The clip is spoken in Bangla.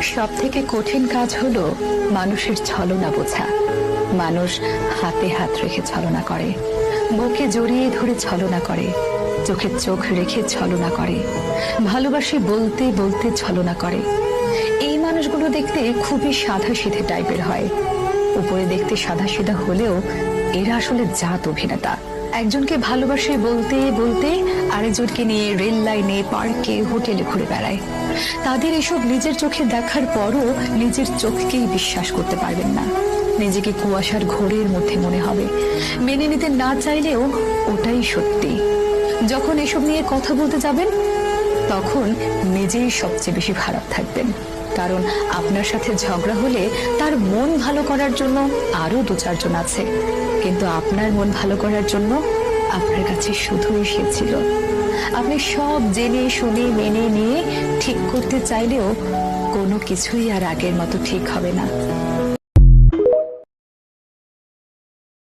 সবথেকে কঠিন কাজ হলো মানুষের ছলনা বোঝা। মানুষ হাতে হাত রেখে ছলনা করে, বুকে জড়িয়ে ধরে ছলনা করে, চোখে চোখ রেখে ছলনা করে, ভালোবাসি বলতে বলতে ছলনা করে। এই মানুষগুলো দেখতে খুবই সাধাসিধে টাইপের হয়। উপরে দেখতে সাধাসিধা হলেও এরা আসলে জাত অভিনেতা। একজনকে ভালোবাসে বলতে বলতে আরেকজনকে নিয়ে রেল লাইনে, পার্কে, হোটেলে ঘুরে বেড়ায়। তাদের এসব নিজের চোখে দেখার পরও নিজের চোখকেই বিশ্বাস করতে পারবেন না। নিজেকে কুয়াশার ঘোরের মধ্যে মনে হবে, মেনে নিতে না চাইলেও ওটাই সত্যি। যখন এসব নিয়ে কথা বলতে যাবেন তখন নিজেই সবচেয়ে বেশি খারাপ থাকবেন, কারণ আপনার সাথে ঝগড়া হলে তার মন ভালো করার জন্য আরো দু চারজন আছে, কিন্তু আপনার মন ভালো করার জন্য আপনার কাছে শুধুই সে ছিল। আপনি সব জেনে শুনে মেনে নিয়ে ঠিক করতে চাইলেও কোনো কিছুই আর আগের মতো ঠিক হবে না।